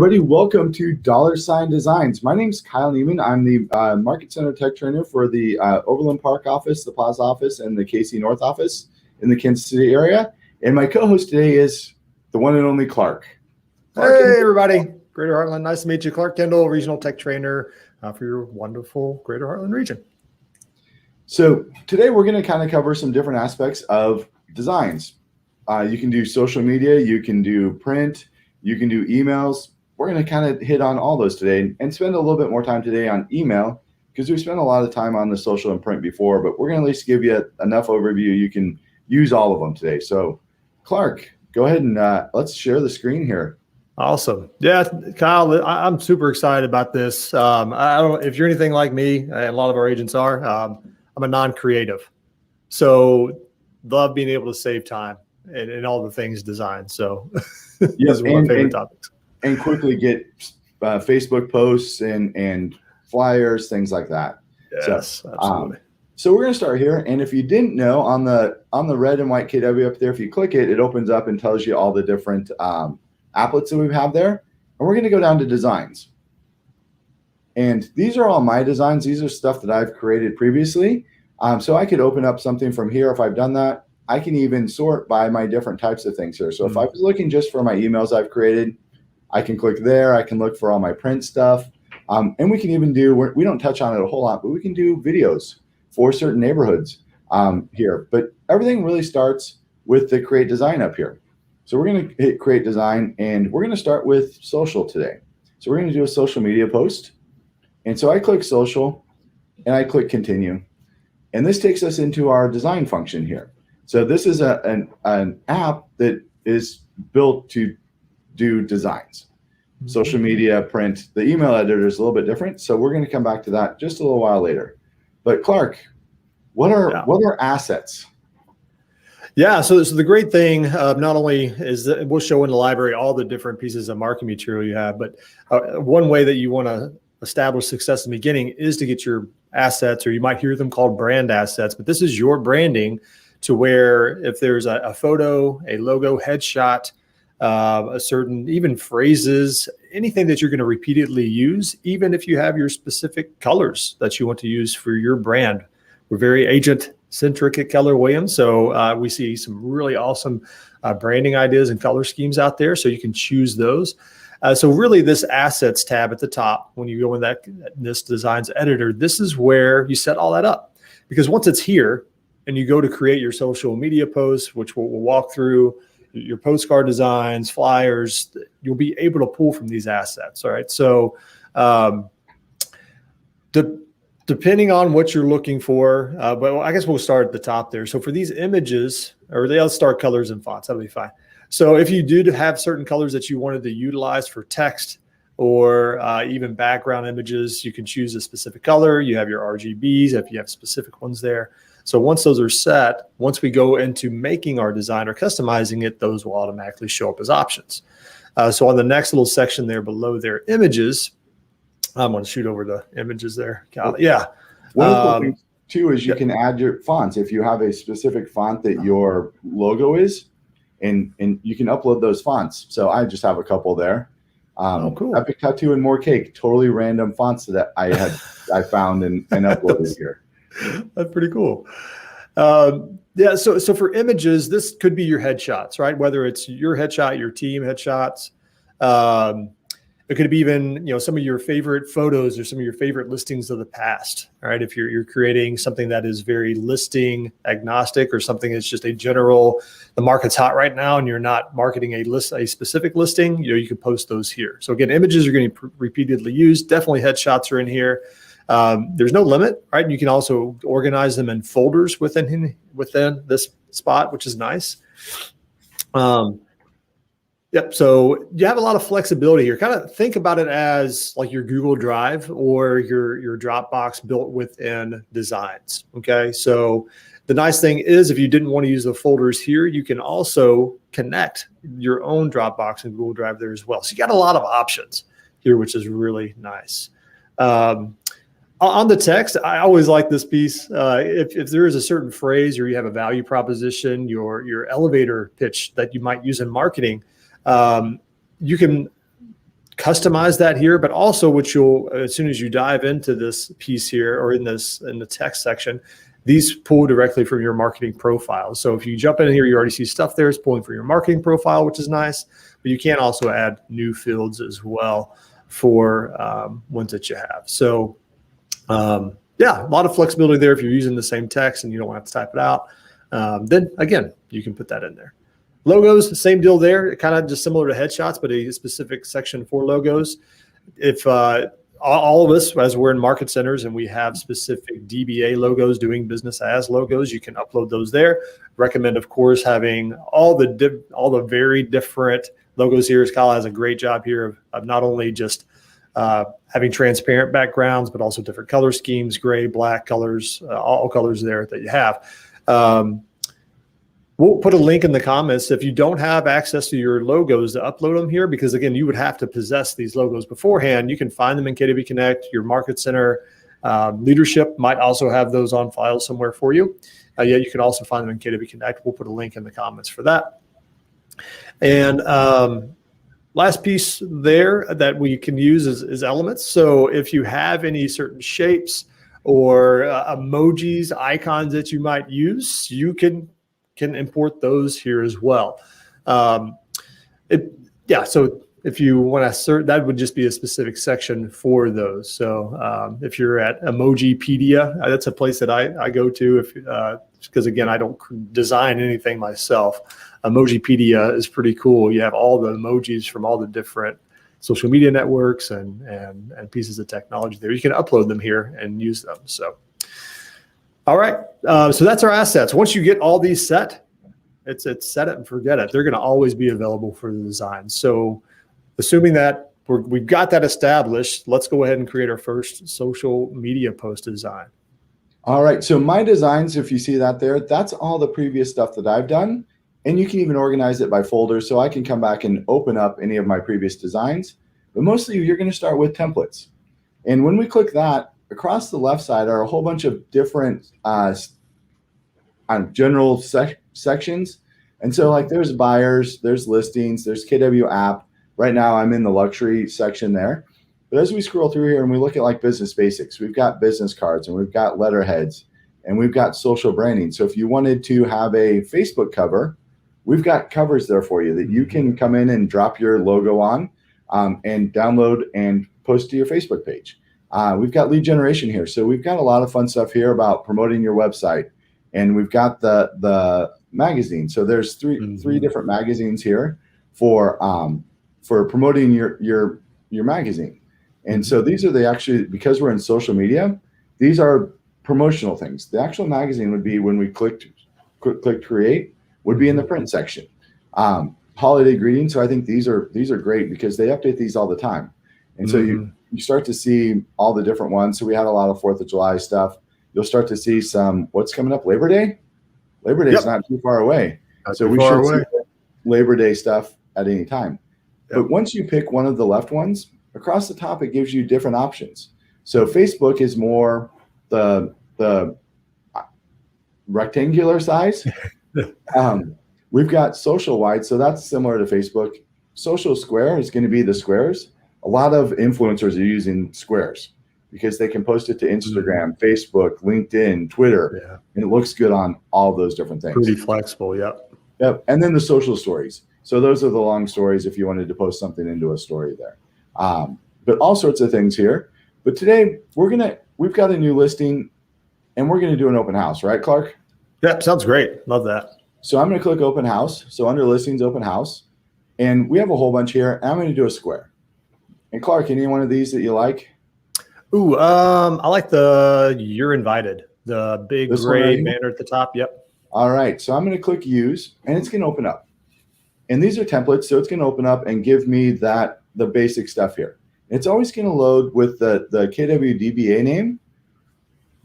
everybody. Welcome to Dollar Sign Designs. My name is Kyle Neiman. I'm the Market Center Tech Trainer for the Overland Park office, the Plaza office, and the KC North office in the Kansas City area. And my co-host today is the one and only Clark. Hey, everybody. Greater Heartland. Nice to meet you. Clark Kendall, Regional Tech Trainer for your wonderful Greater Heartland region. So today we're going to kind of cover some different aspects of designs. You can do social media, you can do print, you can do emails. We're going to kind of hit on all those today and spend a little bit more time today on email because we spent a lot of time on the social and print before, but we're going to at least give you enough overview you can use all of them today. So Clark, go ahead and let's share the screen here. Awesome. Yeah, Kyle, I'm super excited about this. I don't, if you're anything like me, and a lot of our agents are, I'm a non-creative. So love being able to save time and all the things designed. So this is one of my favorite topics. And quickly get Facebook posts and flyers, things like that. Yes, so, absolutely. So we're going to start here. And if you didn't know, on the red and white KW up there, if you click it, it opens up and tells you all the different applets that we have there. And we're going to go down to designs. And these are all my designs. These are stuff that I've created previously. So I could open up something from here if I've done that. I can even sort by my different types of things here. So if I was looking just for my emails I've created, I can click there. I can look for all my print stuff. And we can even do, we don't touch on it a whole lot, but we can do videos for certain neighborhoods here. But everything really starts with the create design up here. So we're going to hit create design and we're going to start with social today. So we're going to do a social media post. And so I click social and I click continue. And this takes us into our design function here. So this is an app that is built to do designs, social media, print. The email editor is a little bit different. So we're going to come back to that just a little while later. But Clark, what are assets? Yeah, so the great thing not only is that we'll show in the library all the different pieces of marketing material you have, but one way that you want to establish success in the beginning is to get your assets, or you might hear them called brand assets, but this is your branding to where if there's a photo, a logo, headshot, a certain even phrases, anything that you're going to repeatedly use, even if you have your specific colors that you want to use for your brand. We're very agent-centric at Keller Williams, so we see some really awesome branding ideas and color schemes out there, so you can choose those. So really this assets tab at the top, when you go in this designs editor, this is where you set all that up. Because once it's here and you go to create your social media posts, which we'll walk through, your postcard designs, flyers, you'll be able to pull from these assets. All right. So depending on what you're looking for, but I guess we'll start at the top there. So for these images, or they'll start colors and fonts, that'll be fine. So if you do have certain colors that you wanted to utilize for text or even background images, you can choose a specific color. You have your RGBs if you have specific ones there. So once those are set, once we go into making our design or customizing it, those will automatically show up as options. So on the next little section there below their images, I'm going to shoot over the images there. Yeah. One of the things too is you can add your fonts. If you have a specific font that your logo is, and you can upload those fonts. So I just have a couple there. Cool. Epic Tattoo and More Cake, totally random fonts that I found and uploaded here. That's pretty cool. Yeah. So for images, this could be your headshots, right? Whether it's your headshot, your team headshots. It could be even, some of your favorite photos or some of your favorite listings of the past. All right. If you're creating something that is very listing agnostic or something that's just a general, the market's hot right now and you're not marketing a specific listing, you can post those here. So again, images are going to be repeatedly used. Definitely headshots are in here. There's no limit, right? And you can also organize them in folders within this spot, which is nice. Yep. So you have a lot of flexibility here. Kind of think about it as like your Google Drive or your Dropbox built within designs. Okay. So the nice thing is if you didn't want to use the folders here, you can also connect your own Dropbox and Google Drive there as well. So you got a lot of options here, which is really nice. On the text, I always like this piece. If there is a certain phrase or you have a value proposition, your elevator pitch that you might use in marketing, you can customize that here, but also what you'll, as soon as you dive into this piece here or in the text section, these pull directly from your marketing profile. So if you jump in here, you already see stuff there. It's pulling from your marketing profile, which is nice, but you can also add new fields as well for ones that you have. So yeah, a lot of flexibility there. If you're using the same text and you don't have to type it out, then again, you can put that in there. Logos, same deal there, kind of just similar to headshots, but a specific section for logos. If all of us, as we're in market centers and we have specific DBA logos, doing business as logos, you can upload those there. Recommend, of course, having all the very different logos here. Kyle has a great job here of not only just having transparent backgrounds, but also different color schemes, gray, black colors, all colors there that you have. We'll put a link in the comments if you don't have access to your logos to upload them here, because again, you would have to possess these logos beforehand. You can find them in KW Connect, your market center. Leadership might also have those on file somewhere for you. Yeah, you can also find them in KW Connect. We'll put a link in the comments for that. And last piece there that we can use is elements. So if you have any certain shapes or emojis, icons that you might use, you can import those here as well. So if you want to assert, that would just be a specific section for those. So if you're at Emojipedia, that's a place that I go to because again, I don't design anything myself. Emojipedia is pretty cool. You have all the emojis from all the different social media networks and pieces of technology there. You can upload them here and use them. So. All right, so that's our assets. Once you get all these set, it's set it and forget it. They're going to always be available for the design. So assuming that we've got that established, let's go ahead and create our first social media post design. All right, so my designs, if you see that there, that's all the previous stuff that I've done. And you can even organize it by folders, so I can come back and open up any of my previous designs. But mostly you're going to start with templates. And when we click that, across the left side are a whole bunch of different general sections. And so like there's buyers, there's listings, there's KW app. Right now I'm in the luxury section there. But as we scroll through here and we look at like business basics, we've got business cards and we've got letterheads and we've got social branding. So if you wanted to have a Facebook cover, we've got covers there for you that you can come in and drop your logo on and download and post to your Facebook page. We've got lead generation here. So we've got a lot of fun stuff here about promoting your website. And we've got the magazine. So there's three different magazines here for promoting your magazine. And so these are because we're in social media, these are promotional things. The actual magazine would be when we click create, would be in the print section. Holiday greetings. So I think these are great because they update these all the time. And so you start to see all the different ones. So we had a lot of 4th of July stuff. You'll start to see some, what's coming up? Labor Day? Labor Day is not too far away. So we should see Labor Day stuff at any time. Yep. But once you pick one of the left ones, across the top, it gives you different options. So Facebook is more the rectangular size. We've got social wide. So that's similar to Facebook. Social square is going to be the squares. A lot of influencers are using squares because they can post it to Instagram, Facebook, LinkedIn, Twitter, and it looks good on all those different things. Pretty flexible, yep. And then the social stories. So those are the long stories if you wanted to post something into a story there. But all sorts of things here. But today we've got a new listing and we're going to do an open house, right, Clark? Yep, sounds great. Love that. So I'm going to click open house. So under listings, open house. And we have a whole bunch here. And I'm going to do a square. And Clark, any one of these that you like? Ooh, I like the you're invited. The big gray banner at the top. Yep. All right. So I'm going to click use and it's going to open up. And these are templates. So it's going to open up and give me the basic stuff here. It's always going to load with the KW DBA name.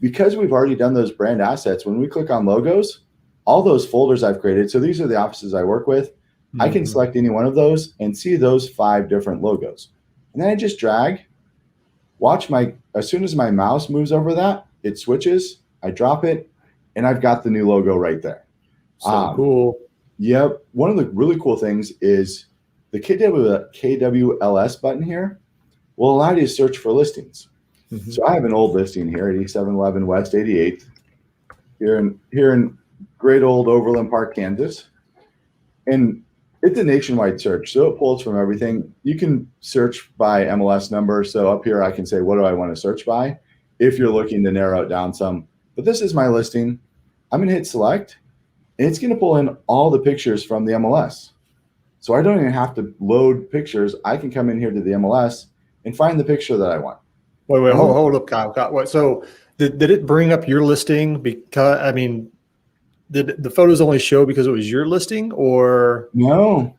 Because we've already done those brand assets, when we click on logos, all those folders I've created, so these are the offices I work with, I can select any one of those and see those 5 different logos. And then I just drag, watch as soon as my mouse moves over that, it switches, I drop it, and I've got the new logo right there. So cool. Yep. One of the really cool things is the KWLS button here will allow you to search for listings. Mhm. So I have an old listing here, 8711 West 88th, here in great old Overland Park, Kansas. And it's a nationwide search, so it pulls from everything. You can search by MLS number. So up here, I can say, what do I want to search by? If you're looking to narrow it down some. But this is my listing. I'm going to hit select, and it's going to pull in all the pictures from the MLS. So I don't even have to load pictures. I can come in here to the MLS and find the picture that I want. Wait, hold up, Kyle. Wait, so did it bring up your listing? Because, I mean, did the photos only show because it was your listing, or? No,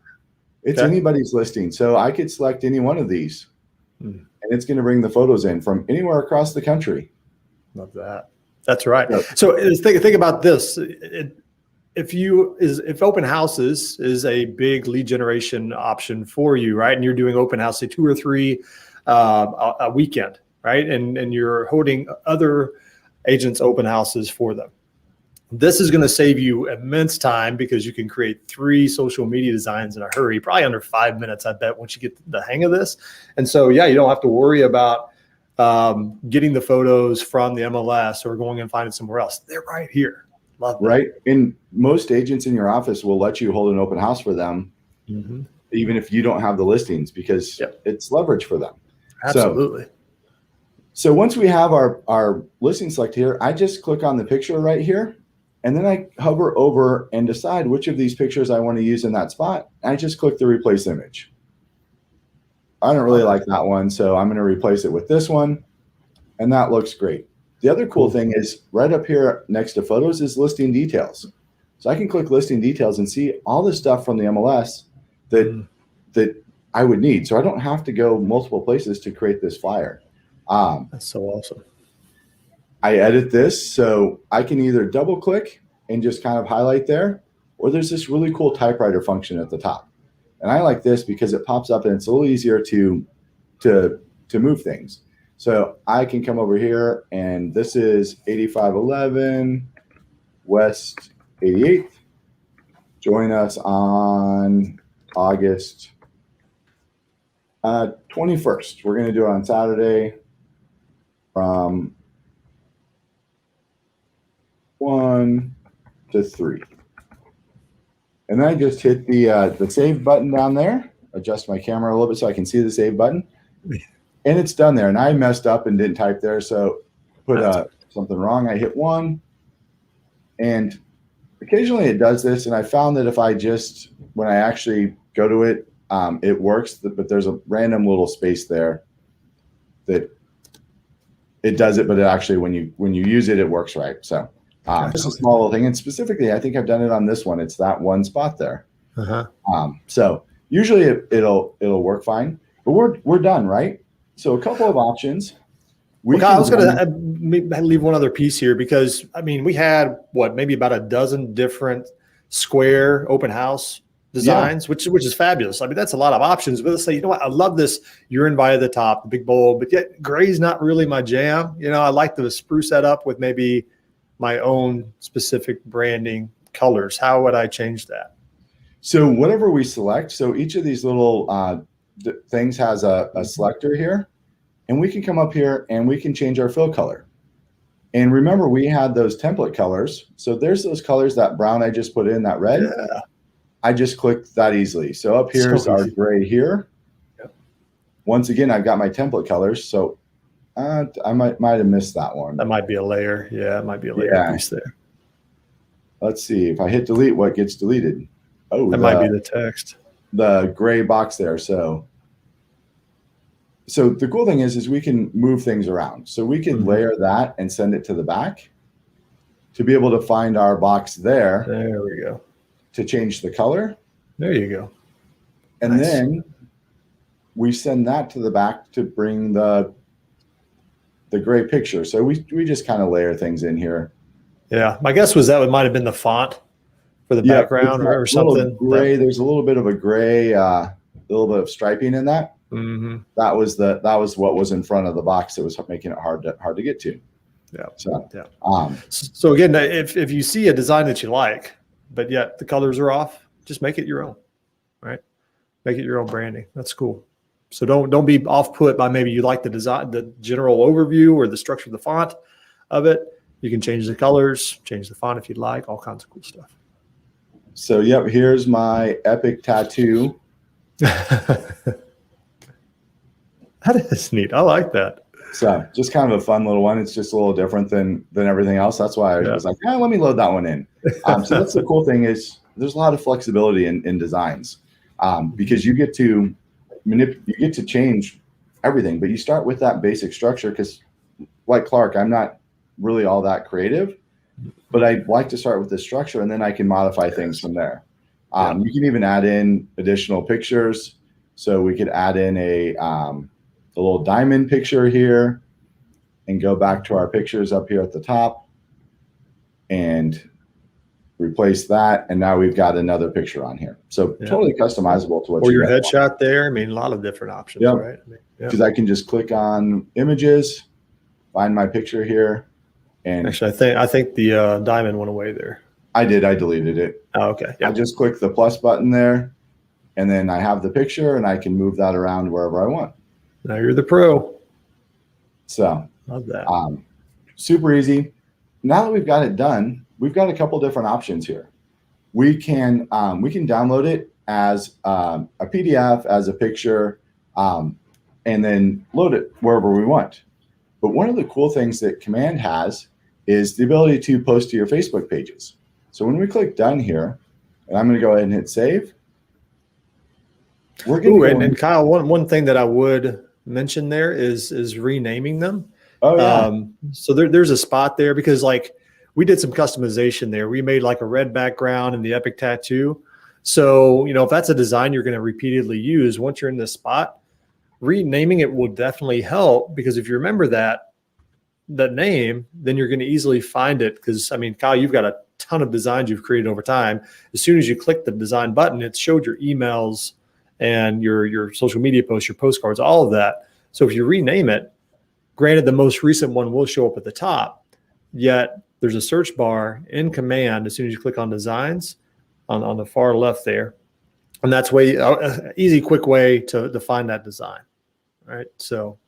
it's Okay. anybody's listing. So I could select any one of these, and it's going to bring the photos in from anywhere across the country. Love that. That's right. Yep. So think about this. If open houses is a big lead generation option for you, right? And you're doing open house, say 2 or 3 a weekend, right? And you're holding other agents' open houses for them. This is going to save you immense time because you can create 3 social media designs in a hurry, probably under 5 minutes, I bet, once you get the hang of this. And so, yeah, you don't have to worry about getting the photos from the MLS or going and finding somewhere else. They're right here. Love that. Right. And most agents in your office will let you hold an open house for them, Mm-hmm. even if you don't have the listings, because Yep. it's leverage for them. Absolutely. So once we have our listing select here, I just click on the picture right here, and then I hover over and decide which of these pictures I want to use in that spot. I just click the replace image. I don't really like that one, so I'm going to replace it with this one, and that looks great. The other cool thing is right up here next to photos is listing details. So I can click listing details and see all the stuff from the MLS that I would need. So I don't have to go multiple places to create this flyer. That's so awesome. I edit this, so I can either double click and just kind of highlight there, or there's this really cool typewriter function at the top. And I like this because it pops up and it's a little easier to move things. So I can come over here, and this is 8511 West 88th. Join us on August 21st. We're going to do it on Saturday from 1 to 3. And then I just hit the save button down there, adjust my camera a little bit so I can see the save button. And it's done there. And I messed up and didn't type there, so put something wrong. I hit 1. And occasionally it does this. And I found that if I just, when I actually go to it, it works. But there's a random little space there that it does it. But it actually, when you use it, it works right. So just a small little thing. And specifically, I think I've done it on this one. It's that one spot there. So usually it'll work fine. But we're done, right? So a couple of options. I was going to leave one other piece here because, I mean, we had maybe about a dozen different square open house designs, which is fabulous. I mean, that's a lot of options. But let's say, you know what, I love this urine via the top, the big bowl, but yet gray's not really my jam. You know, I like to spruce that up with maybe my own specific branding colors. How would I change that? So whatever we select, so each of these little things has a selector here, and we can come up here and we can change our fill color. And remember, we had those template colors. So there's those colors, that brown I just put in, that red. Yeah. I just clicked that easily. So up here is our gray here. Yep. Once again, I've got my template colors. So I might have missed that one. That might be a layer. Yeah, it might be a layer piece there. Let's see. If I hit delete, what gets deleted? Oh, that might be the text. The gray box there. So the cool thing is we can move things around. So we can layer that and send it to the back to be able to find our box there. There we go. To change the color. There you go. And then we send that to the back to bring the gray picture. So we just kind of layer things in here. Yeah. My guess was that might have been the font for the background or something. Gray. There's a little bit of a gray, a little bit of striping in that. Mm-hmm. That was what was in front of the box that was making it hard to get to. Yeah. So again, if you see a design that you like, but yet the colors are off, just make it your own, right? Make it your own branding. That's cool. So don't be off put by maybe you like the design, the general overview or the structure of the font of it. You can change the colors, change the font if you'd like, all kinds of cool stuff. So, yep, here's my epic tattoo. That is neat. I like that. So just kind of a fun little one. It's just a little different than everything else. That's why I was like, let me load that one in. So that's the cool thing is there's a lot of flexibility in designs because you get to change everything, but you start with that basic structure because like Clark, I'm not really all that creative, but I like to start with the structure and then I can modify things from there. You can even add in additional pictures. So we could add in a little diamond picture here and go back to our pictures up here at the top and replace that. And now we've got another picture on here. So totally customizable to what or your headshot there. I mean, a lot of different options, right? Because I can just click on images, find my picture here. And actually, I think the diamond went away there. I deleted it. Oh, okay. I just click the plus button there and then I have the picture and I can move that around wherever I want. Now you're the pro. So love that. Super easy. Now that we've got it done, we've got a couple different options here. We can download it as a PDF, as a picture, and then load it wherever we want. But one of the cool things that Command has is the ability to post to your Facebook pages. So when we click done here, and I'm going to go ahead and hit save. We're going to and Kyle, one thing that I would mention there is renaming them. Oh yeah. So there's a spot there because like we did some customization there. We made like a red background and the epic tattoo. So, if that's a design you're going to repeatedly use, once you're in this spot, renaming it will definitely help because if you remember that name, then you're going to easily find it. Because I mean, Kyle, you've got a ton of designs you've created over time. As soon as you click the design button, it showed your emails and your social media posts, your postcards, all of that. So if you rename it, granted, the most recent one will show up at the top, yet there's a search bar in Command as soon as you click on designs on the far left there. And that's easy, quick way to find that design. All right. So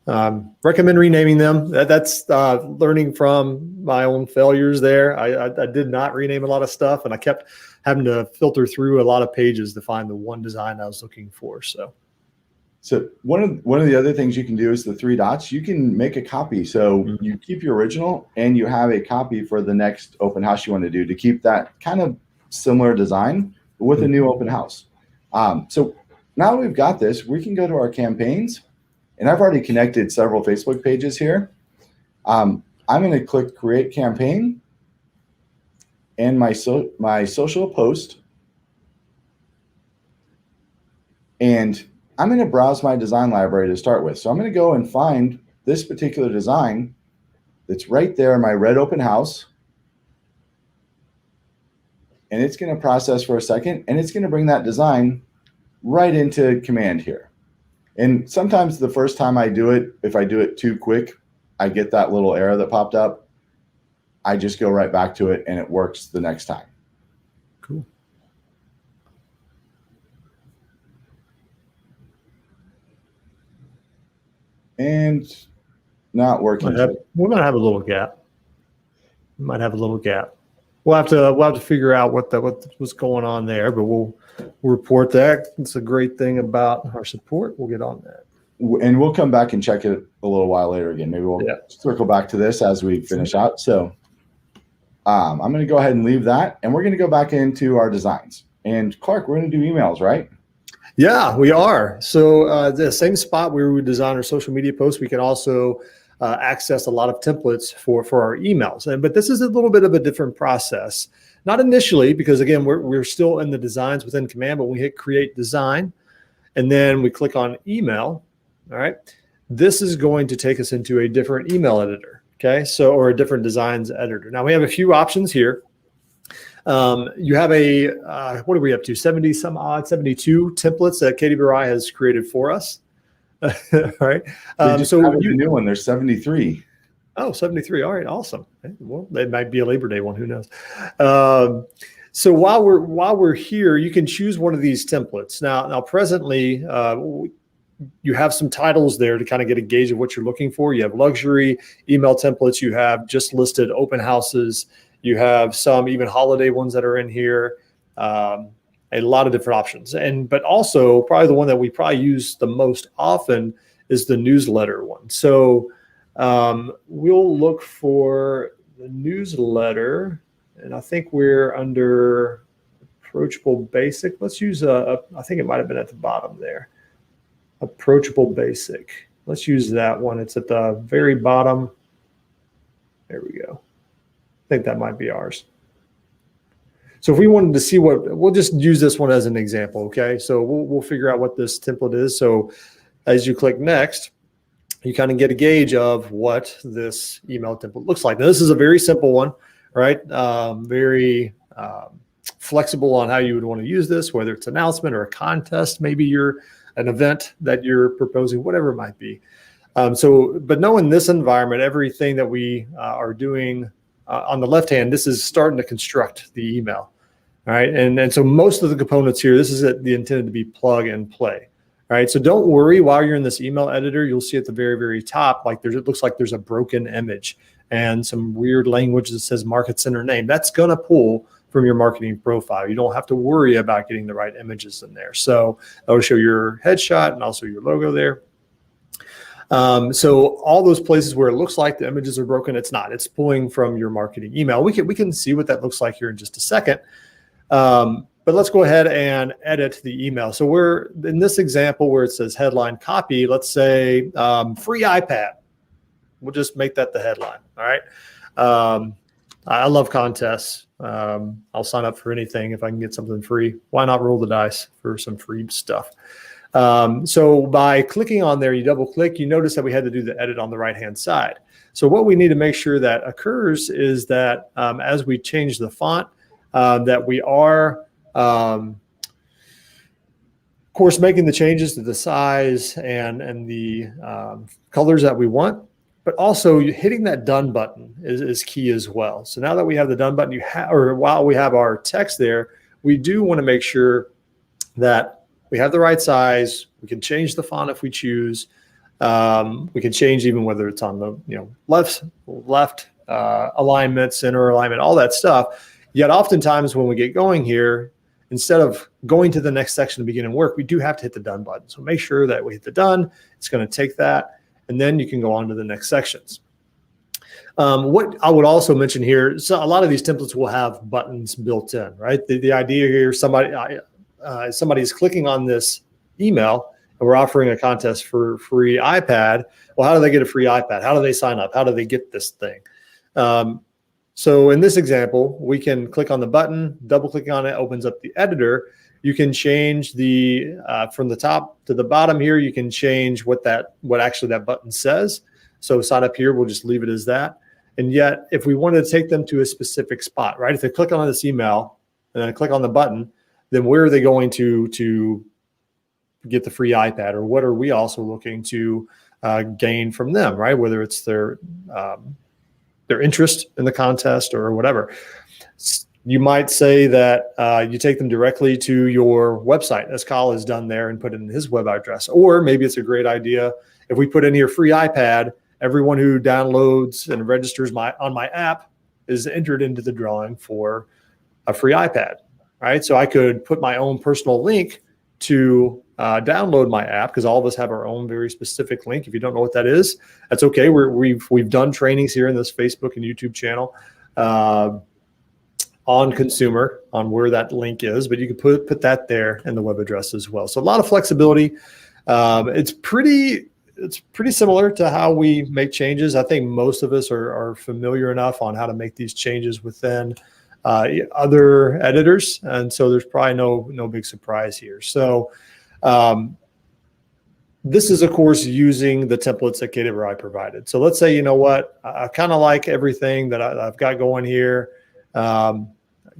recommend renaming them. That's learning from my own failures there. I did not rename a lot of stuff and I kept having to filter through a lot of pages to find the one design I was looking for. So one of the other things you can do is the 3 dots. You can make a copy. So you keep your original and you have a copy for the next open house you want to do to keep that kind of similar design with a new open house. So now that we've got this, we can go to our campaigns and I've already connected several Facebook pages here. I'm going to click create campaign and my social post. And I'm going to browse my design library to start with. So I'm going to go and find this particular design that's right there in my red open house. And it's going to process for a second and it's going to bring that design right into Command here. And sometimes the first time I do it, if I do it too quick, I get that little error that popped up. I just go right back to it and it works the next time. Cool. And not working. We might have a little gap. We'll have to figure out what's going on there, but we'll report that. It's a great thing about our support. We'll get on that. And we'll come back and check it a little while later again. Maybe we'll circle back to this as we finish out. So I'm going to go ahead and leave that, and we're going to go back into our designs. And Clark, we're going to do emails, right? Yeah, we are. So the same spot where we design our social media posts, we can also access a lot of templates for our emails. But this is a little bit of a different process. Not initially, because again, we're still in the designs within Command, but we hit create design, and then we click on email. All right. This is going to take us into a different email editor. Okay. Or a different designs editor. Now we have a few options here. You have what are we up to? 72 templates that Katie Barai has created for us. All right. So a new one, there's 73. Oh, 73. All right. Awesome. Well, it might be a Labor Day one. Who knows? So while we're here, you can choose one of these templates. Now presently, you have some titles there to kind of get a gauge of what you're looking for. You have luxury email templates. You have just listed open houses. You have some even holiday ones that are in here. A lot of different options. But also probably the one that we probably use the most often is the newsletter one. So we'll look for the newsletter, and I think we're under Approachable Basic. Let's use I think it might have been at the bottom there. Approachable Basic. Let's use that one. It's at the very bottom. There we go. I think that might be ours. So if we wanted to see we'll just use this one as an example, okay? So we'll figure out what this template is. So as you click next, you kind of get a gauge of what this email template looks like. Now, this is a very simple one, right? Very flexible on how you would want to use this, whether it's an announcement or a contest, maybe you're an event that you're proposing, whatever it might be. But knowing this environment, everything that we are doing on the left hand, this is starting to construct the email, all right? And so most of the components here, this is the intended to be plug and play, all right? So don't worry, while you're in this email editor, you'll see at the very, very top, like it looks like there's a broken image and some weird language that says market center name. That's gonna pull from your marketing profile. You don't have to worry about getting the right images in there. So that'll show your headshot and also your logo there. So all those places where it looks like the images are broken, it's not. It's pulling from your marketing email. We can see what that looks like here in just a second. But let's go ahead and edit the email. So we're in this example where it says headline copy, let's say free iPad. We'll just make that the headline. All right. I love contests. I'll sign up for anything if I can get something free. Why not roll the dice for some free stuff? So by clicking on there, you double click, you notice that we had to do the edit on the right-hand side. So what we need to make sure that occurs is that as we change the font, that we are, of course, making the changes to the size and the colors that we want. But also hitting that done button is key as well. So now that we have the done button, while we have our text there, we do want to make sure that we have the right size. We can change the font if we choose. We can change even whether it's on the left alignment, center alignment, all that stuff. Yet oftentimes when we get going here, instead of going to the next section to begin and work, we do have to hit the done button. So make sure that we hit the done. It's going to take that. And then you can go on to the next sections. What I would also mention here, so a lot of these templates will have buttons built in, right? The idea here, somebody's clicking on this email and we're offering a contest for free iPad. Well, how do they get a free iPad? How do they sign up? How do they get this thing? So in this example, we can click on the button, double clicking on it opens up the editor. You can change the from the top to the bottom here. You can change what actually that button says. So sign up here, we'll just leave it as that. And yet, if we wanted to take them to a specific spot, right? If they click on this email and then click on the button, then where are they going to get the free iPad, or what are we also looking to gain from them, right? Whether it's their interest in the contest or whatever. You might say that you take them directly to your website, as Kyle has done there, and put in his web address. Or maybe it's a great idea if we put in here free iPad, everyone who downloads and registers on my app is entered into the drawing for a free iPad, right? So I could put my own personal link to download my app, because all of us have our own very specific link. If you don't know what that is, that's okay. We've done trainings here in this Facebook and YouTube channel on consumer, on where that link is, but you can put that there in the web address as well. So a lot of flexibility. It's pretty similar to how we make changes. I think most of us are familiar enough on how to make these changes within other editors, and so there's probably no big surprise here. So this is, of course, using the templates that KWI provided. So let's say, you know what, I kind of like everything that I've got going here.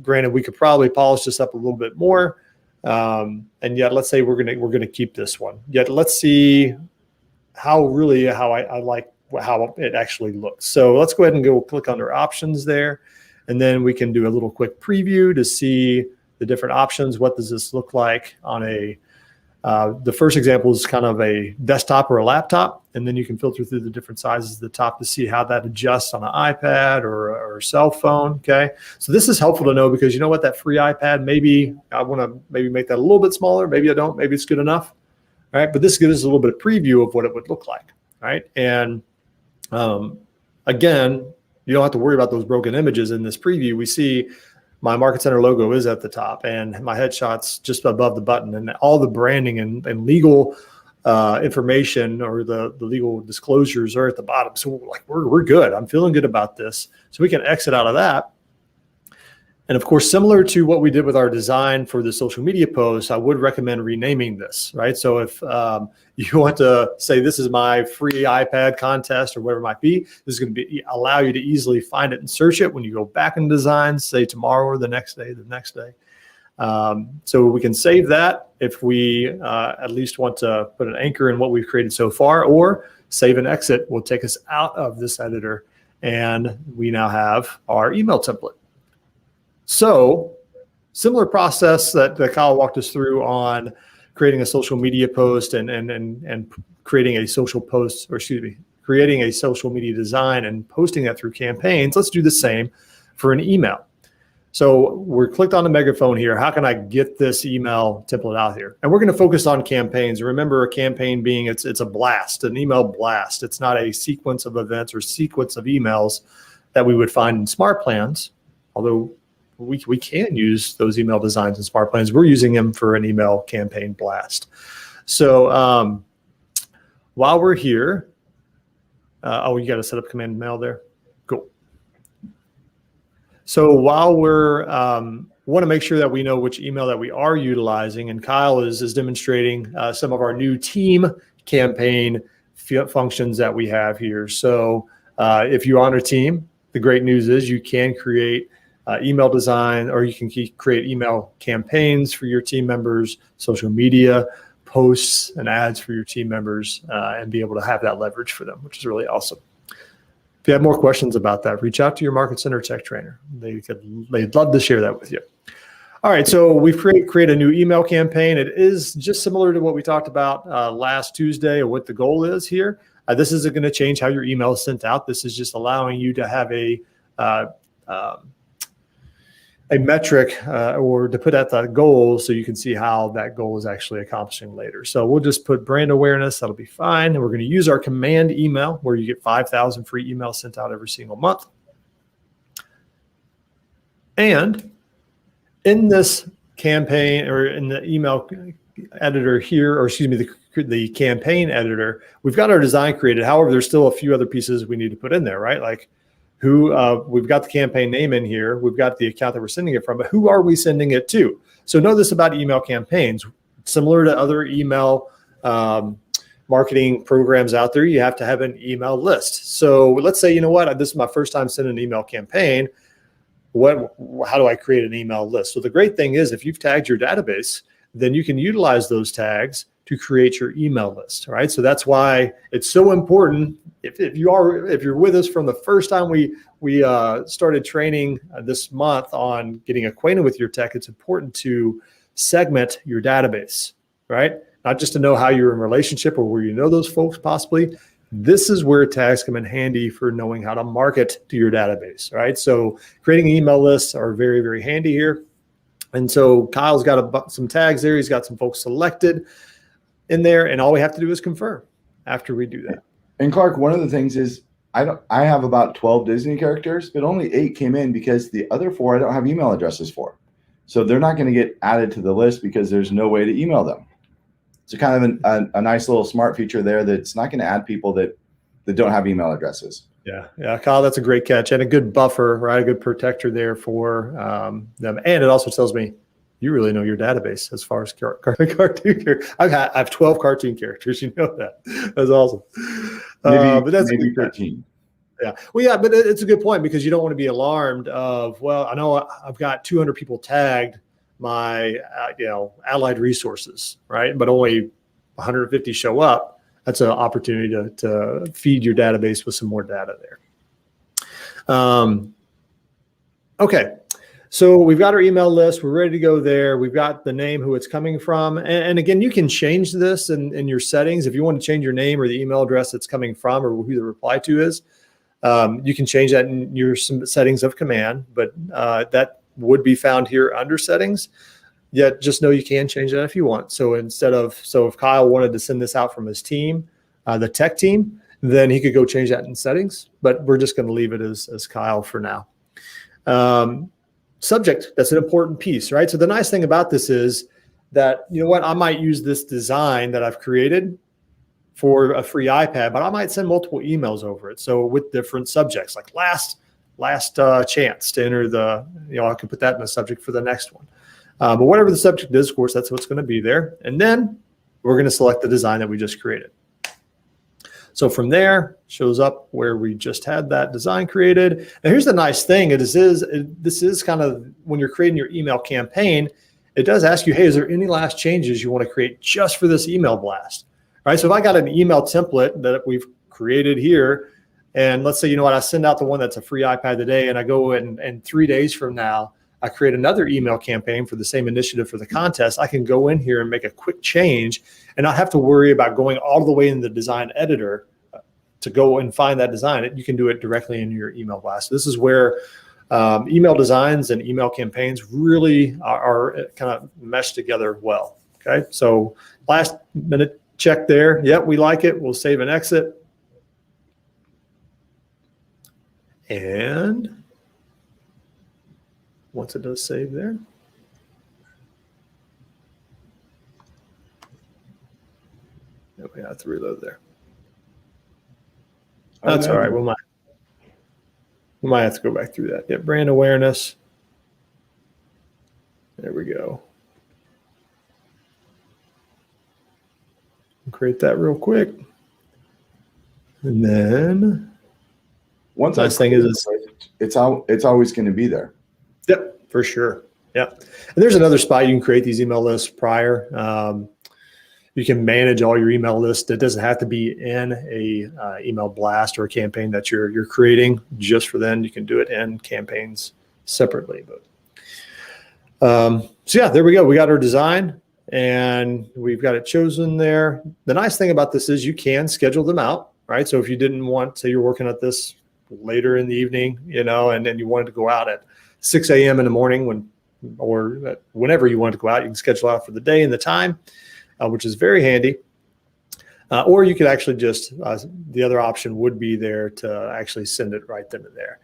Granted, we could probably polish this up a little bit more, and yet let's say we're gonna keep this one. Yet let's see how I like how it actually looks. So let's go ahead and go click under options there, And then we can do a little quick preview to see the different options. What does this look like on the first example is kind of a desktop or a laptop, and then you can filter through the different sizes of the top to see how that adjusts on an iPad or a cell phone. Okay, so this is helpful to know because you know what, that free iPad, maybe I want to maybe make that a little bit smaller, maybe I don't, maybe it's good enough. All right, but this gives us a little bit of preview of what it would look like. Right, and again, you don't have to worry about those broken images in this preview. We see my Market Center logo is at the top and my headshot's just above the button, and all the branding and legal information or the legal disclosures are at the bottom. So like we're good. I'm feeling good about this. So we can exit out of that. And of course, similar to what we did with our design for the social media post, I would recommend renaming this, right? So if you want to say this is my free iPad contest or whatever it might be, this is going to allow you to easily find it and search it when you go back in designs, say tomorrow or the next day. So we can save that if we at least want to put an anchor in what we've created so far, or save and exit will take us out of this editor, and we now have our email template. So similar process that Kyle walked us through on creating a social media post and creating a social post, or excuse me, creating a social media design and posting that through campaigns. Let's do the same for an email. So we're clicked on the megaphone here. How can I get this email template out here? And we're going to focus on campaigns. Remember, a campaign being it's a blast, an email blast. It's not a sequence of events or sequence of emails that we would find in Smart Plans, although we can use those email designs in Smart Plans. We're using them for an email campaign blast. So while we're here, you got to set up command mail there. Cool. So while we're want to make sure that we know which email that we are utilizing, and Kyle is demonstrating some of our new team campaign functions that we have here. So if you're on a team, the great news is you can create email design, or you can create email campaigns for your team members, social media posts and ads for your team members, and be able to have that leverage for them, which is really awesome. If you have more questions about that, reach out to your Market Center tech trainer. They'd love to share that with you. All right, so we've created a new email campaign. It is just similar to what we talked about last Tuesday, or what the goal is here. This isn't going to change how your email is sent out. This is just allowing you to have a metric or to put at that goal so you can see how that goal is actually accomplishing later. So we'll just put brand awareness. That'll be fine. And we're going to use our command email, where you get 5,000 free emails sent out every single month. And in this campaign, or in the email editor here, or excuse me, the campaign editor, we've got our design created. However, there's still a few other pieces we need to put in there, right? Like we've got the campaign name in here. We've got the account that we're sending it from, but who are we sending it to? So know this about email campaigns. Similar to other email marketing programs out there, you have to have an email list. So let's say, you know what, this is my first time sending an email campaign. How do I create an email list? So the great thing is, if you've tagged your database, then you can utilize those tags to create your email list. Right. So that's why it's so important. If you're with us from the first time we started training this month on getting acquainted with your tech, it's important to segment your database, right? Not just to know how you're in relationship or where you know those folks possibly. This is where tags come in handy for knowing how to market to your database, right? So creating email lists are very, very handy here. And so Kyle's got some tags there. He's got some folks selected in there, and all we have to do is confirm after we do that. And Clark, one of the things is I have about 12 Disney characters, but only 8 came in because the other 4 I don't have email addresses for. So they're not going to get added to the list because there's no way to email them. It's kind of a nice little smart feature there that's not going to add people that don't have email addresses. Yeah, Kyle, that's a great catch, and a good buffer, right? A good protector there for them. And it also tells me you really know your database as far as cartoon characters. I have 12 cartoon characters. You know that. That's awesome. But that's maybe 13. Yeah. Well, yeah, but it's a good point, because you don't want to be alarmed of, well, I know I've got 200 people tagged my, allied resources, right? But only 150 show up. That's an opportunity to feed your database with some more data there. Okay. So we've got our email list. We're ready to go there. We've got the name, who it's coming from. And again, you can change this in your settings. If you want to change your name or the email address it's coming from or who the reply to is, you can change that in your settings of command, but that would be found here under settings. Yet just know you can change that if you want. So if Kyle wanted to send this out from his team, the tech team, then he could go change that in settings, but we're just going to leave it as Kyle for now. Subject, that's an important piece, right? So the nice thing about this is that, you know what, I might use this design that I've created for a free iPad, but I might send multiple emails over it. So with different subjects, like last chance to enter I can put that in the subject for the next one. But whatever the subject is, of course, that's what's going to be there. And then we're going to select the design that we just created. So from there, shows up where we just had that design created. And here's the nice thing. This is kind of when you're creating your email campaign, it does ask you, hey, is there any last changes you want to create just for this email blast? All right. So if I got an email template that we've created here, and let's say, you know what, I send out the one that's a free iPad today, and I go and 3 days from now, I create another email campaign for the same initiative for the contest, I can go in here and make a quick change and not have to worry about going all the way in the design editor to go and find that design. You can do it directly in your email blast. This is where email designs and email campaigns really are kind of meshed together well. Okay, so last minute check there. Yep, we like it. We'll save and exit. And once it does save there, we have to reload there. That's all right. We might have to go back through that. Yeah, brand awareness. There we go. Create that real quick. And then nice thing is it's always going to be there. Yep, for sure. Yep. And there's another spot you can create these email lists prior. You can manage all your email lists. It doesn't have to be in a email blast or a campaign that you're creating just for them. You can do it in campaigns separately. But so yeah, there we go. We got our design and we've got it chosen there. The nice thing about this is you can schedule them out, right? So if you didn't want, say you're working at this later in the evening, and then you wanted to go out at 6 a.m. in the morning or whenever you want to go out, you can schedule out for the day and the time. Which is very handy. Or you could actually just, the other option would be there to actually send it right then and there.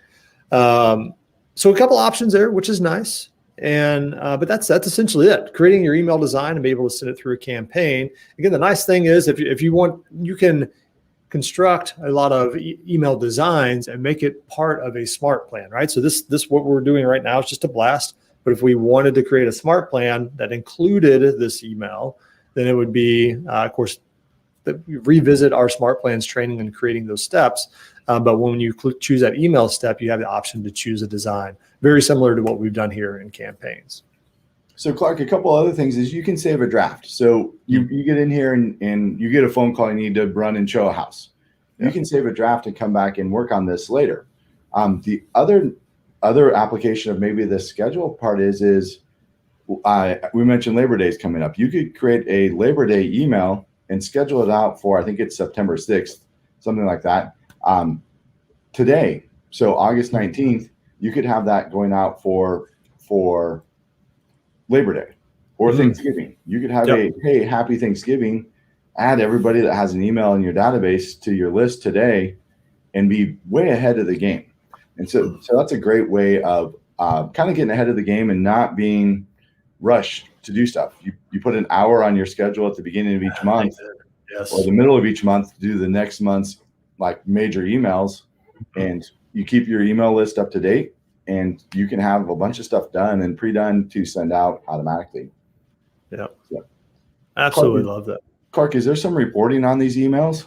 So a couple options there, which is nice. And but that's essentially it. Creating your email design and be able to send it through a campaign. Again, the nice thing is if you want, you can construct a lot of email designs and make it part of a smart plan, right? So this what we're doing right now is just a blast. But if we wanted to create a smart plan that included this email, then it would be, of course, revisit our smart plans training and creating those steps. But when you choose that email step, you have the option to choose a design, very similar to what we've done here in campaigns. So Clark, a couple other things is you can save a draft. So you get in here and you get a phone call, you need to run and show a house. You can save a draft and come back and work on this later. The other application of maybe the schedule part is we mentioned Labor Day is coming up. You could create a Labor Day email and schedule it out for, I think it's September 6th, something like that. Today, so August 19th, you could have that going out for Labor Day or Thanksgiving. You could have hey, happy Thanksgiving, add everybody that has an email in your database to your list today and be way ahead of the game. And so that's a great way of kind of getting ahead of the game and not being rush to do stuff. You put an hour on your schedule at the beginning of each month or the middle of each month to do the next month's like major emails, and you keep your email list up to date and you can have a bunch of stuff done and pre-done to send out automatically. Yeah. Absolutely. Love that. Clark, is there some reporting on these emails?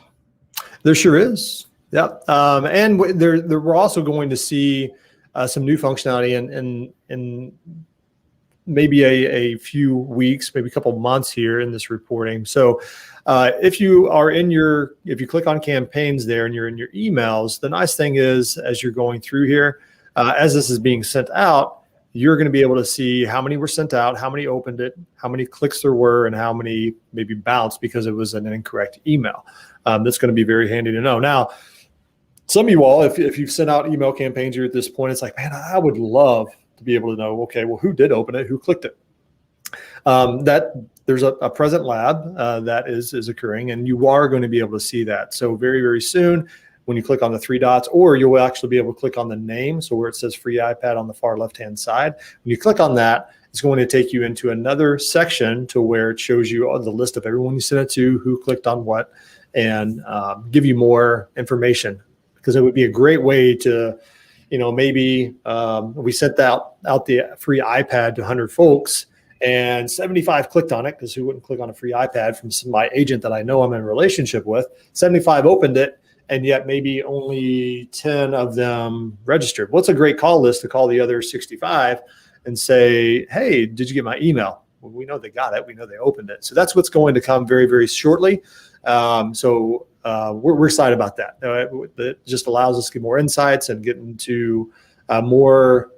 There sure is. Yep. And we're also going to see some new functionality in maybe a few weeks, maybe a couple of months here in this reporting. So if you click on campaigns there and you're in your emails, the nice thing is as you're going through here, as this is being sent out, you're going to be able to see how many were sent out, how many opened it, how many clicks there were, and how many maybe bounced because it was an incorrect email. That's going to be very handy to know. Now, some of you all, if you've sent out email campaigns here at this point, it's like, man, I would love to be able to know, okay, well, who did open it, who clicked it. That there's a present lab that is occurring, and you are going to be able to see that. So very, very soon, when you click on the three dots, or you'll actually be able to click on the name. So where it says free iPad on the far left-hand side, when you click on that, it's going to take you into another section to where it shows you the list of everyone you sent it to, who clicked on what, and give you more information. Because it would be a great way to, maybe we sent out the free iPad to 100 folks, and 75 clicked on it, because who wouldn't click on a free iPad from my agent that I know I'm in a relationship with? 75 opened it, and yet maybe only 10 of them registered. What's a great call list to call the other 65 and say, hey, did you get my email? Well, we know they got it. We know they opened it. So that's what's going to come very, very shortly. We're excited about that. It just allows us to get more insights and get into more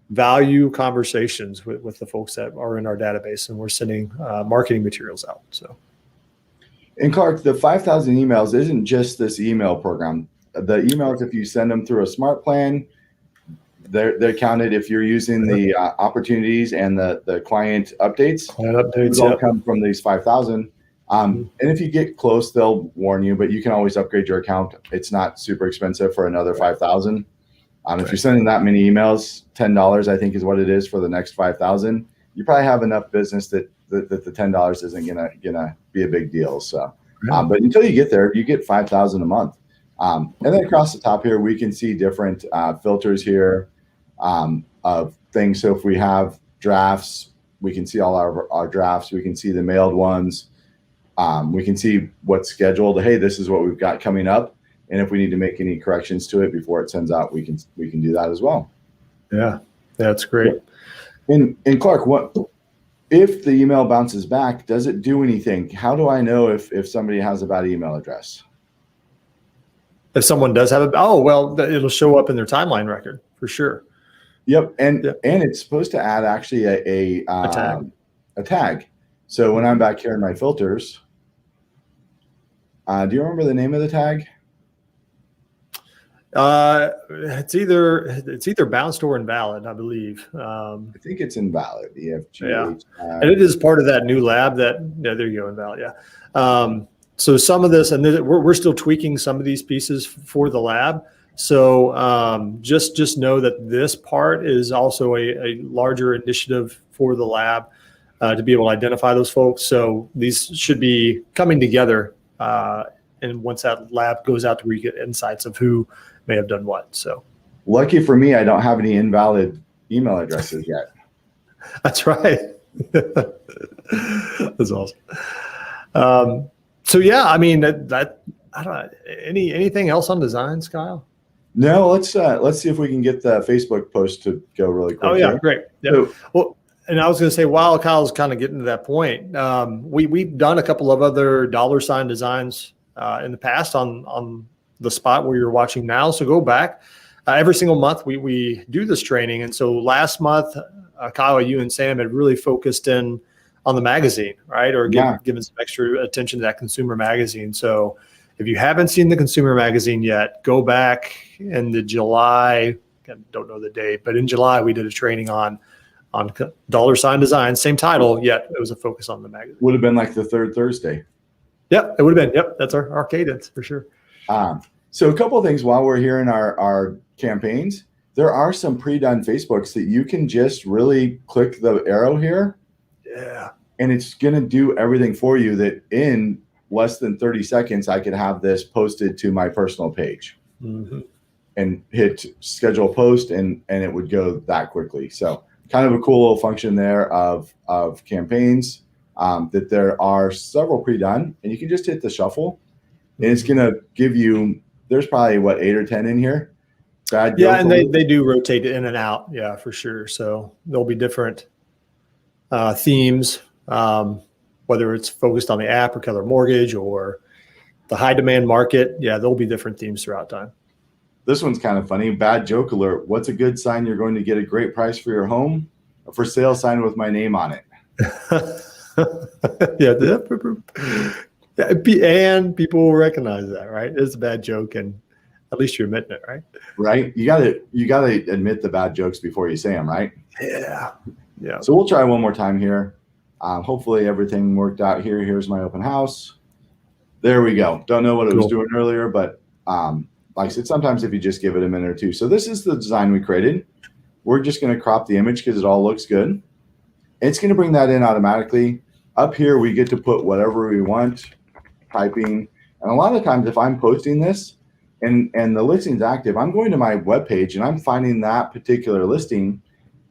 value conversations with the folks that are in our database, and we're sending marketing materials out. So. And Clark, the 5,000 emails isn't just this email program. The emails, if you send them through a smart plan, they're counted. If you're using the opportunities and the client updates, those all come from these 5,000. And if you get close, they'll warn you, but you can always upgrade your account. It's not super expensive for another 5,000. If you're sending that many emails, $10, I think is what it is for the next 5,000. You probably have enough business that the $10 isn't gonna be a big deal. So, but until you get there, you get 5,000 a month. And then across the top here, we can see different filters here of things. So if we have drafts, we can see all our drafts. We can see the mailed ones. We can see what's scheduled. Hey, this is what we've got coming up. And if we need to make any corrections to it before it sends out, we can do that as well. Yeah, that's great. And Clark, what if the email bounces back? Does it do anything? How do I know if somebody has a bad email address? If someone does have it'll show up in their timeline record for sure. Yep, and it's supposed to add actually a tag. So when I'm back here in my filters, do you remember the name of the tag? It's either bounced or invalid, I believe. I think it's invalid. And it is part of that new lab there you go, invalid. Yeah. So some of this, and we're still tweaking some of these pieces for the lab. So just know that this part is also a larger initiative for the lab to be able to identify those folks. So these should be coming together. And once that lab goes out, we get insights of who may have done what. So lucky for me, I don't have any invalid email addresses yet. That's right. That's awesome. So yeah, I mean that I don't know. Anything else on designs, Kyle? No, let's see if we can get the Facebook post to go really quick. Oh yeah, great. Yeah. Well, and I was going to say, while Kyle's kind of getting to that point, we've done a couple of other $ designs in the past on the spot where you're watching now. So go back. Every single month we do this training. And so last month, Kyle, you and Sam had really focused in on the magazine, right? Or given some extra attention to that consumer magazine. So if you haven't seen the consumer magazine yet, go back in the July, I don't know the date, but in July we did a training on $ design, same title, yet it was a focus on the magazine. Would have been like the third Thursday. Yep, it would have been. Yep, that's our cadence for sure. So a couple of things while we're here in our campaigns, there are some pre-done Facebooks that you can just really click the arrow here. Yeah. And it's going to do everything for you that in less than 30 seconds, I could have this posted to my personal page and hit schedule post and it would go that quickly. So kind of a cool little function there of campaigns that there are several pre-done and you can just hit the shuffle and it's going to give you, there's probably 8 or 10 in here. And they do rotate in and out. Yeah, for sure. So there'll be different themes, whether it's focused on the app or Keller Mortgage or the high demand market. Yeah, there'll be different themes throughout time. this one's kind of funny. Bad joke alert. What's a good sign you're going to get a great price for your home? A for sale sign with my name on it. And people will recognize that, right? It's a bad joke, and at least you're admitting it, right? Right. You gotta admit the bad jokes before you say them, right? Yeah. Yeah. So we'll try one more time here. Hopefully everything worked out here. Here's my open house. There we go. Don't know what it was doing earlier, but like I said, sometimes if you just give it a minute or two. So this is the design we created. We're just going to crop the image because it all looks good. It's going to bring that in automatically. Up here, we get to put whatever we want, typing. And a lot of times if I'm posting this and the listing's active, I'm going to my webpage and I'm finding that particular listing.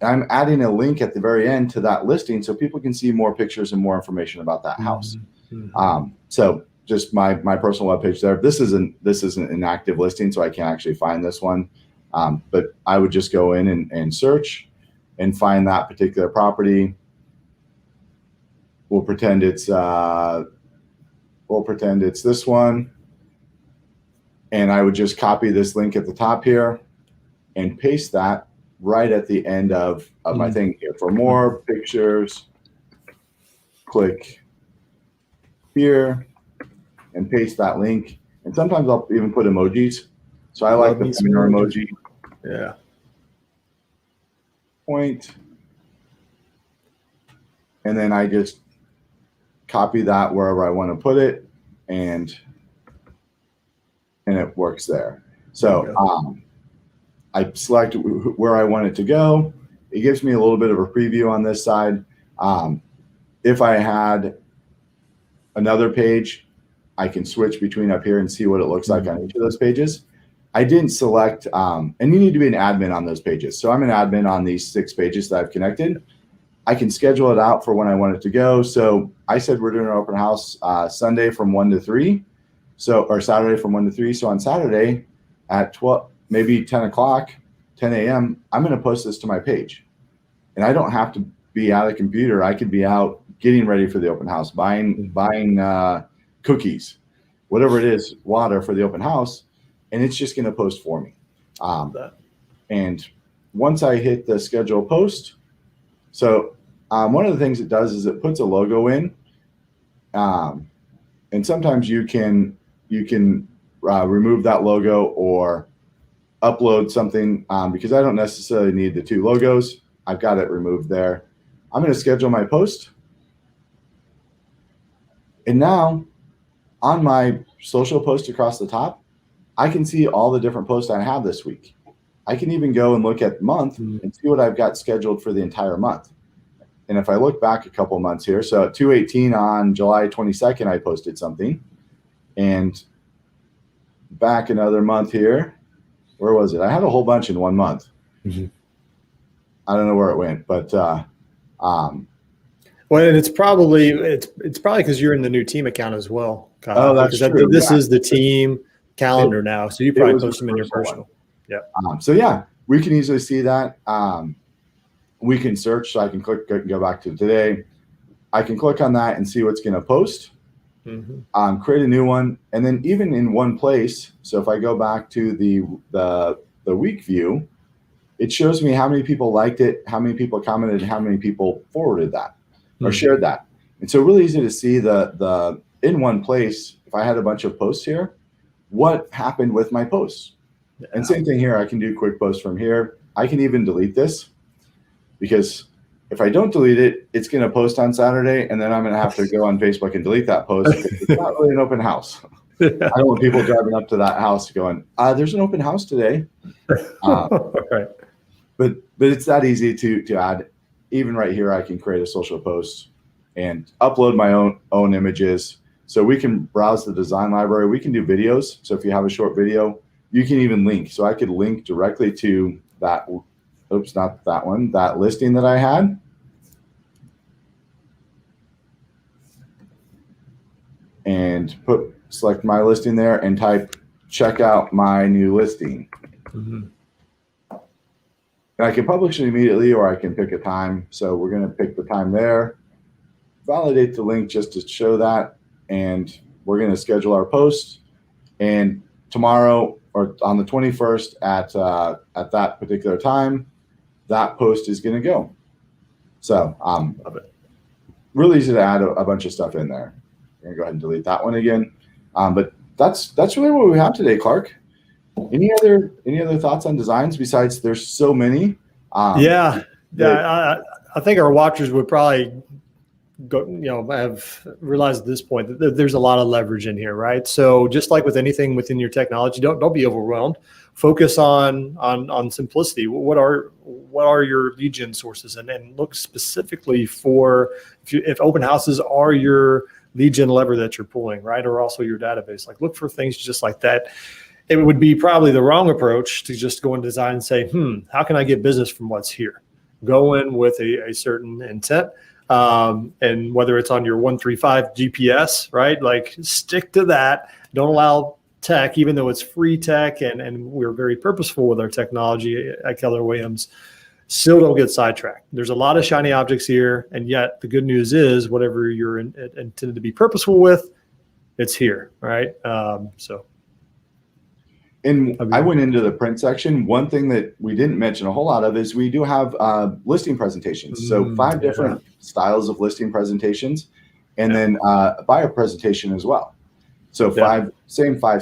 And I'm adding a link at the very end to that listing so people can see more pictures and more information about that house. Mm-hmm. So just my personal webpage there. This isn't an active listing, so I can't actually find this one. But I would just go in and search and find that particular property. We'll pretend it's this one. And I would just copy this link at the top here and paste that right at the end of my thing here. For more pictures, click here and paste that link. And sometimes I'll even put emojis. So I like the pointer emoji. Yeah. Point. And then I just copy that wherever I want to put it, and it works there. So I select where I want it to go. It gives me a little bit of a preview on this side. If I had another page, I can switch between up here and see what it looks like on each of those pages. I didn't select, and you need to be an admin on those pages. So I'm an admin on these 6 pages that I've connected. I can schedule it out for when I want it to go. So I said we're doing an open house Sunday from 1 to 3. Or Saturday from 1 to 3. So on Saturday at 12, maybe 10 o'clock, 10 a.m., I'm going to post this to my page. And I don't have to be at a computer. I could be out getting ready for the open house, buying cookies, whatever it is, water for the open house. And it's just going to post for me. And once I hit the schedule post, so one of the things it does is it puts a logo in. And sometimes you can remove that logo or upload something because I don't necessarily need the 2 logos. I've got it removed there. I'm going to schedule my post. And now on my social post across the top, I can see all the different posts I have this week. I can even go and look at month and see what I've got scheduled for the entire month. And if I look back a couple months here, so at 2/18 on July 22nd, I posted something. And back another month here, where was it? I had a whole bunch in one month. Mm-hmm. I don't know where it went, but well, and it's probably because you're in the new team account as well, Kyle. Oh, that's true. This is the team calendar now, so you probably post them in your personal. Yeah. So yeah, we can easily see that. We can search, so I can click and go back to today. I can click on that and see what's going to post. Mm-hmm. Create a new one, and then even in one place. So if I go back to the week view, it shows me how many people liked it, how many people commented, how many people forwarded that or shared that. And so really easy to see the in one place. If I had a bunch of posts here, what happened with my posts? Yeah. And same thing here. I can do quick posts from here. I can even delete this because if I don't delete it, it's going to post on Saturday, and then I'm going to have to go on Facebook and delete that post. It's not really an open house. I don't want people driving up to that house going, there's an open house today. Right. But it's that easy to add. Even right here, I can create a social post and upload my own images. So we can browse the design library. We can do videos. So if you have a short video, you can even link. So I could link directly to that. Oops, not that one. That listing that I had. And select my listing there and type, check out my new listing. Mm-hmm. And I can publish it immediately, or I can pick a time. So we're going to pick the time there, validate the link just to show that, and we're going to schedule our post. And tomorrow or on the 21st at that particular time, that post is going to go. So Love it. really easy to add a bunch of stuff in there. I'm going to go ahead and delete that one again. But that's really what we have today, Clark. Any other thoughts on designs besides there's so many? I think our watchers would probably have realized at this point that there's a lot of leverage in here, right? So just like with anything within your technology, don't be overwhelmed. Focus on simplicity. What are your lead gen sources, and look specifically for if open houses are your lead gen lever that you're pulling, right, or also your database. Like look for things just like that. It would be probably the wrong approach to just go and design and say, how can I get business from what's here? Go in with a certain intent. And whether it's on your 135 GPS, right? Like stick to that. Don't allow tech, even though it's free tech and we're very purposeful with our technology at Keller Williams, still don't get sidetracked. There's a lot of shiny objects here. And yet the good news is whatever you're intended to be purposeful with, it's here, right? And I went into the print section. One thing that we didn't mention a whole lot of is we do have listing presentations. So 5 different styles of listing presentations, and then a buyer presentation as well. So 5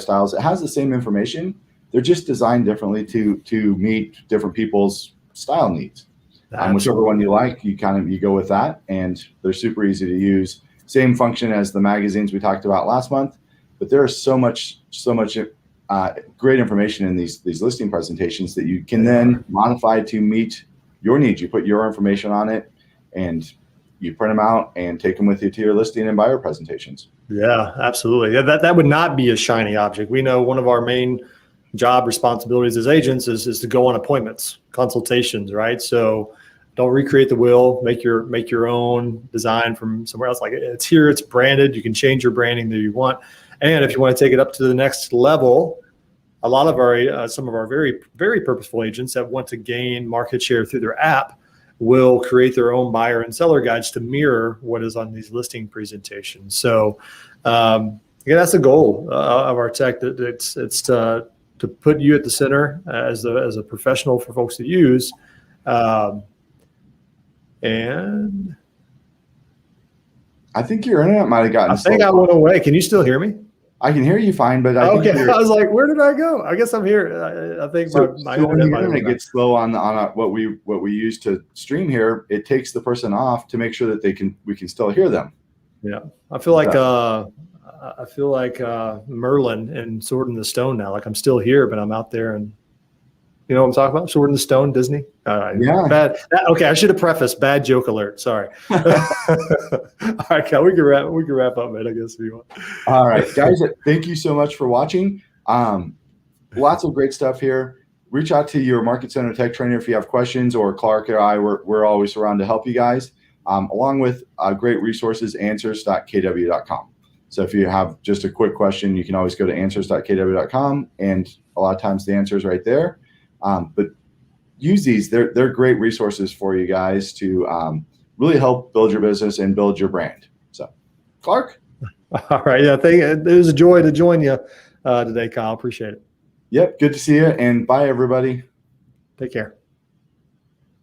styles. It has the same information. They're just designed differently to meet different people's style needs. Whichever one you like, you go with that, and they're super easy to use. Same function as the magazines we talked about last month, but there is so much great information in these listing presentations that you can then modify to meet your needs. You put your information on it and you print them out and take them with you to your listing and buyer presentations. Yeah, absolutely. Yeah, that would not be a shiny object. We know one of our main job responsibilities as agents is to go on appointments, consultations, right? So don't recreate the wheel, make your own design from somewhere else. Like it's here, it's branded. You can change your branding that you want. And if you want to take it up to the next level, a lot of our some of our very, very purposeful agents that want to gain market share through their app will create their own buyer and seller guides to mirror what is on these listing presentations. So that's the goal of our tech. That it's to put you at the center as a professional for folks to use. And I think your internet might have gotten. I think I went away. Can you still hear me? I can hear you fine, but I was like, where did I go? I guess I'm here. I think my internet gets slow on what we use to stream here. It takes the person off to make sure that we can still hear them. Yeah, I feel like Merlin in Sword in the Stone now. Like I'm still here, but I'm out there, and you know what I'm talking about? Sword in the Stone, Disney. Yeah. Bad. Okay, I should have prefaced. Bad joke alert. Sorry. All right, Cal, we can wrap up, man. I guess if you want. All right, guys. Thank you so much for watching. Lots of great stuff here. Reach out to your Market Center tech trainer if you have questions, or Clark or I. We're always around to help you guys. Along with great resources, answers.kw.com. So if you have just a quick question, you can always go to answers.kw.com, and a lot of times the answer is right there. But use these. They're great resources for you guys to really help build your business and build your brand. So, Clark? All right. Yeah, it was a joy to join you today, Kyle. Appreciate it. Yep. Good to see you, and bye, everybody. Take care.